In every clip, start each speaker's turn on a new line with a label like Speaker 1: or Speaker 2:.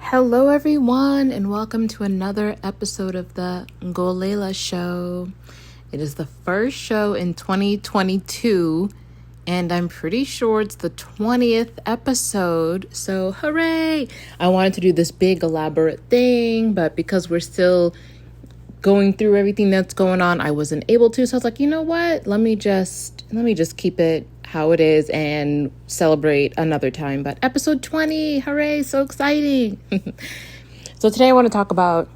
Speaker 1: Hello, everyone, and welcome to another episode of the Ngolela Show. It is the first show in 2022, and I'm pretty sure it's the 20th episode, so hooray! I wanted to do this big elaborate thing, but because we're still going through everything that's going on, I wasn't able to, so I was like, you know what? Let me just keep it how it is and celebrate another time. But episode 20, hooray, so exciting. So today I want to talk about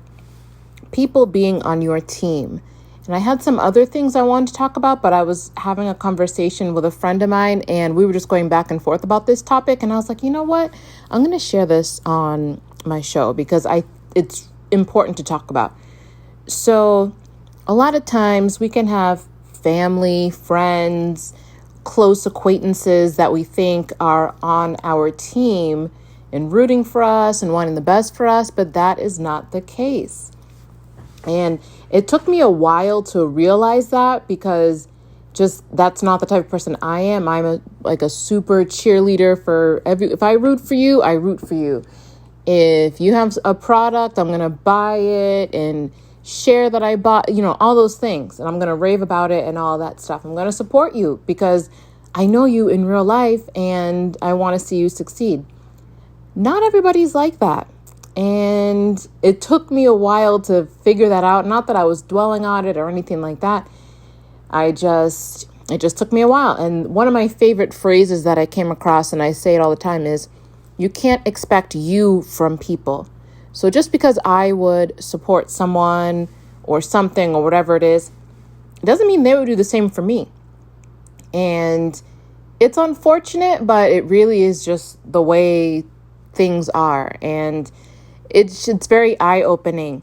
Speaker 1: people being on your team. And I had some other things I wanted to talk about, but I was having a conversation with a friend of mine and we were just going back and forth about this topic. And I was like, you know what? I'm going to share this on my show because it's important to talk about. So a lot of times we can have family, friends, close acquaintances that we think are on our team and rooting for us and wanting the best for us, but that is not the case. And it took me a while to realize that because just that's not the type of person I am. I'm a super cheerleader for if I root for you, I root for you. If you have a product, I'm going to buy it and share that I bought, all those things. And I'm going to rave about it and all that stuff. I'm going to support you because I know you in real life and I want to see you succeed. Not everybody's like that. And it took me a while to figure that out. Not that I was dwelling on it or anything like that. It just took me a while. And one of my favorite phrases that I came across, and I say it all the time, is you can't expect you from people. So just because I would support someone or something or whatever it is, it doesn't mean they would do the same for me. And it's unfortunate, but it really is just the way things are. And it's very eye-opening.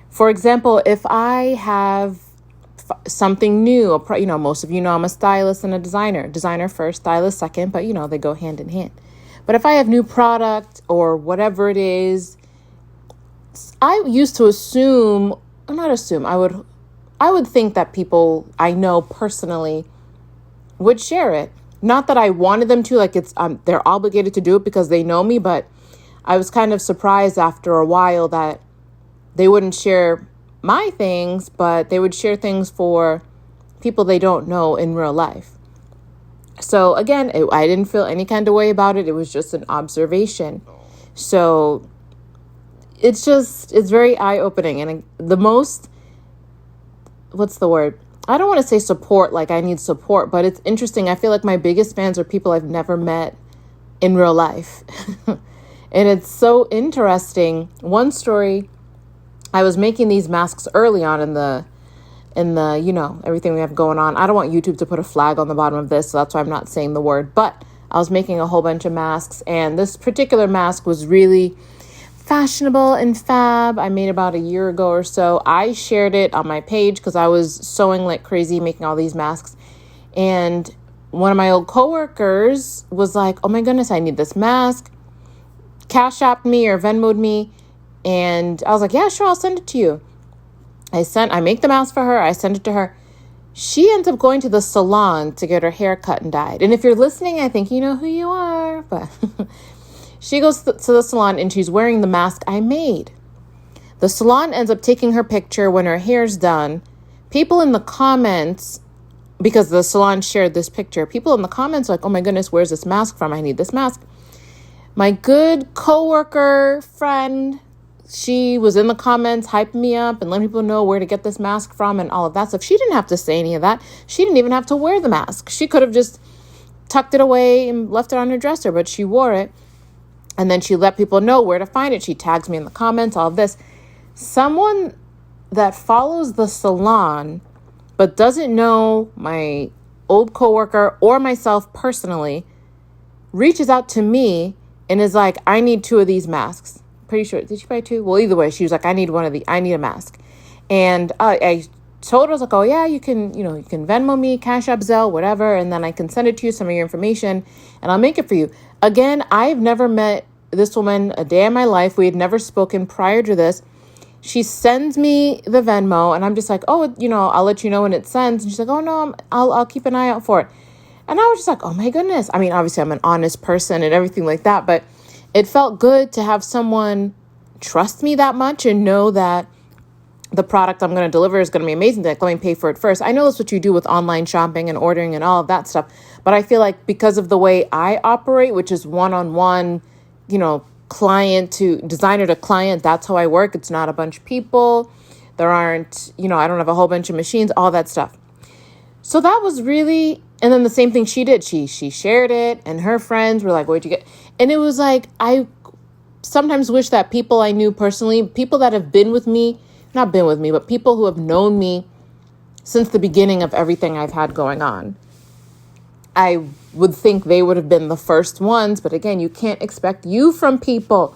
Speaker 1: For example, if I have something new, most of you know I'm a stylist and a designer. Designer first, stylist second, but they go hand in hand. But if I have new product or whatever it is, I used to I would think that people I know personally would share it. Not that I wanted them to, like they're obligated to do it because they know me, but I was kind of surprised after a while that they wouldn't share my things, but they would share things for people they don't know in real life. So again, I didn't feel any kind of way about it. It was just an observation. So it's very eye-opening. And what's the word? I don't want to say support, like I need support, but it's interesting. I feel like my biggest fans are people I've never met in real life. And it's so interesting. One story, I was making these masks early on in the everything we have going on. I don't want YouTube to put a flag on the bottom of this, so that's why I'm not saying the word, but I was making a whole bunch of masks, and this particular mask was really fashionable and fab. I made about a year ago or so. I shared it on my page because I was sewing like crazy, making all these masks. And one of my old coworkers was like, oh my goodness, I need this mask. Cash Apped me or Venmo'd me. And I was like, yeah, sure, I'll send it to you. I make the mask for her. I send it to her. She ends up going to the salon to get her hair cut and dyed. And if you're listening, I think you know who you are, but she goes to the salon and she's wearing the mask I made. The salon ends up taking her picture when her hair's done. People in the comments, because the salon shared this picture, people in the comments are like, oh my goodness, where's this mask from? I need this mask. My good coworker friend, she was in the comments hyping me up and letting people know where to get this mask from and all of that stuff. She didn't have to say any of that. She didn't even have to wear the mask. She could have just tucked it away and left it on her dresser, but she wore it. And then she let people know where to find it. She tags me in the comments, all of this. Someone that follows the salon but doesn't know my old coworker or myself personally reaches out to me and is like, I need 2 of these masks. Pretty sure. Did she buy 2? Well, either way, she was like, I need a mask. And I told her, I was like, oh yeah, you can Venmo me, Cash App, Zelle, whatever. And then I can send it to you, some of your information, and I'll make it for you. Again, I've never met this woman a day in my life. We had never spoken prior to this. She sends me the Venmo and I'm just like, oh, I'll let you know when it sends. And she's like, oh no, I'll keep an eye out for it. And I was just like, oh my goodness. I mean, obviously I'm an honest person and everything like that, but it felt good to have someone trust me that much and know that the product I'm going to deliver is going to be amazing, like, let me pay for it first. I know that's what you do with online shopping and ordering and all of that stuff. But I feel like because of the way I operate, which is one-on-one, client to designer to client, that's how I work. It's not a bunch of people. There aren't, I don't have a whole bunch of machines, all that stuff. So that was really, and then the same thing she did. She shared it and her friends were like, where'd you get? And it was like, I sometimes wish that people I knew personally, people that have been with me, not been with me, but people who have known me since the beginning of everything I've had going on, I would think they would have been the first ones. But again, you can't expect you from people.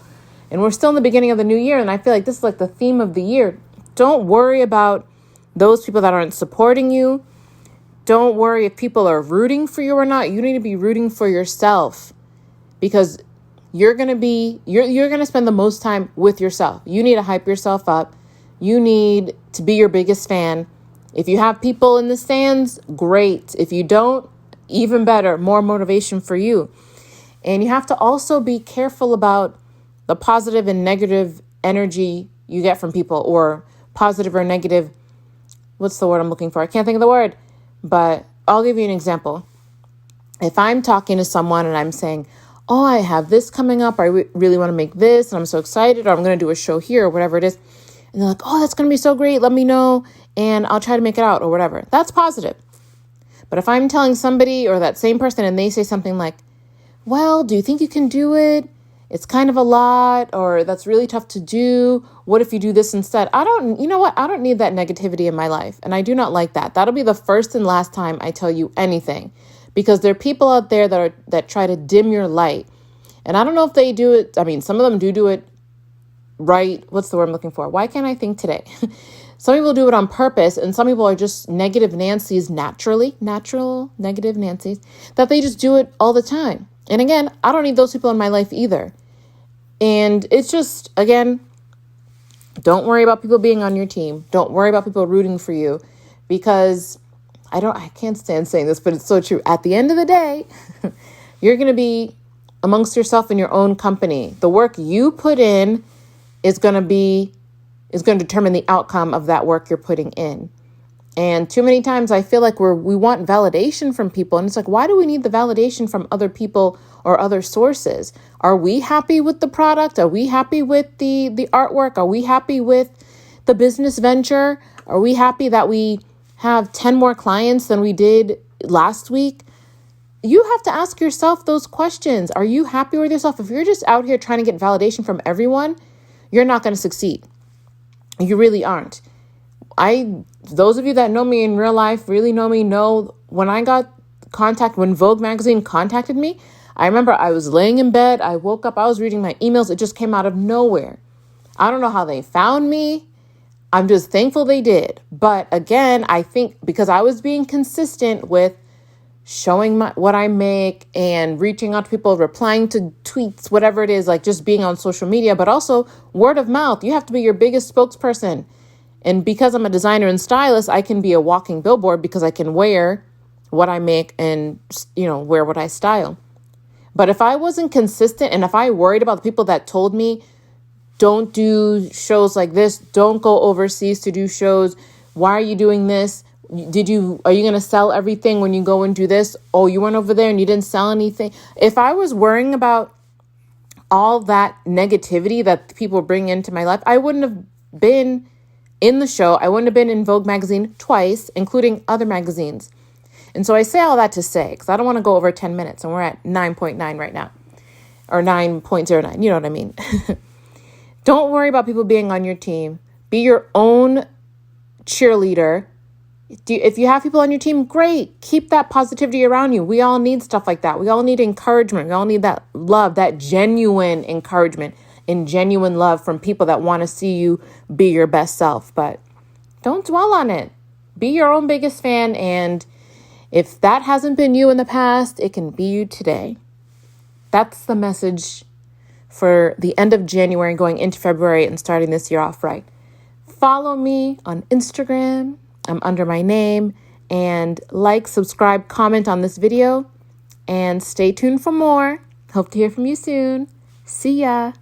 Speaker 1: And we're still in the beginning of the new year. And I feel like this is like the theme of the year. Don't worry about those people that aren't supporting you. Don't worry if people are rooting for you or not. You need to be rooting for yourself, because you're going to spend the most time with yourself. You need to hype yourself up. You need to be your biggest fan. If you have people in the stands, great. If you don't, even better, more motivation for you. And you have to also be careful about the positive and negative energy you get from people, or positive or negative. What's the word I'm looking for? I can't think of the word, but I'll give you an example. If I'm talking to someone and I'm saying, oh, I have this coming up, I really want to make this, and I'm so excited, or I'm going to do a show here, or whatever it is. And they're like, oh, that's going to be so great. Let me know, and I'll try to make it out, or whatever. That's positive. But if I'm telling somebody or that same person and they say something like, well, do you think you can do it? It's kind of a lot, or that's really tough to do. What if you do this instead? I don't need that negativity in my life. And I do not like that. That'll be the first and last time I tell you anything, because there are people out there that try to dim your light. And I don't know if they do it. I mean, some of them do it right. What's the word I'm looking for? Why can't I think today? Some people do it on purpose, and some people are just negative Nancy's natural negative Nancy's, that they just do it all the time. And again, I don't need those people in my life either. And it's just, again, don't worry about people being on your team. Don't worry about people rooting for you, because I can't stand saying this, but it's so true. At the end of the day, you're going to be amongst yourself in your own company. The work you put in is going to determine the outcome of that work you're putting in. And too many times I feel like we want validation from people. And it's like, why do we need the validation from other people or other sources? Are we happy with the product? Are we happy with the artwork? Are we happy with the business venture? Are we happy that we have 10 more clients than we did last week? You have to ask yourself those questions. Are you happy with yourself? If you're just out here trying to get validation from everyone, you're not going to succeed. You really aren't. Those of you that know me in real life, really know me, know when when Vogue magazine contacted me, I remember I was laying in bed, I woke up, I was reading my emails, it just came out of nowhere. I don't know how they found me. I'm just thankful they did. But again, I think because I was being consistent with showing what I make and reaching out to people, replying to tweets, whatever it is, like just being on social media, but also word of mouth. You have to be your biggest spokesperson. And because I'm a designer and stylist, I can be a walking billboard, because I can wear what I make and, wear what I style. But if I wasn't consistent, and if I worried about the people that told me, don't do shows like this, don't go overseas to do shows, why are you doing this? Are you going to sell everything when you go and do this? Oh, you went over there and you didn't sell anything. If I was worrying about all that negativity that people bring into my life, I wouldn't have been in the show. I wouldn't have been in Vogue magazine twice, including other magazines. And so I say all that to say, because I don't want to go over 10 minutes, and we're at 9.9 right now, or 9.09. You know what I mean? Don't worry about people being on your team. Be your own cheerleader. If you have people on your team, great. Keep that positivity around you. We all need stuff like that. We all need encouragement. We all need that love, that genuine encouragement and genuine love from people that want to see you be your best self. But don't dwell on it. Be your own biggest fan. And if that hasn't been you in the past, it can be you today. That's the message for the end of January, going into February, and starting this year off right. Follow me on Instagram. I'm under my name, and subscribe, comment on this video, and stay tuned for more. Hope to hear from you soon. See ya.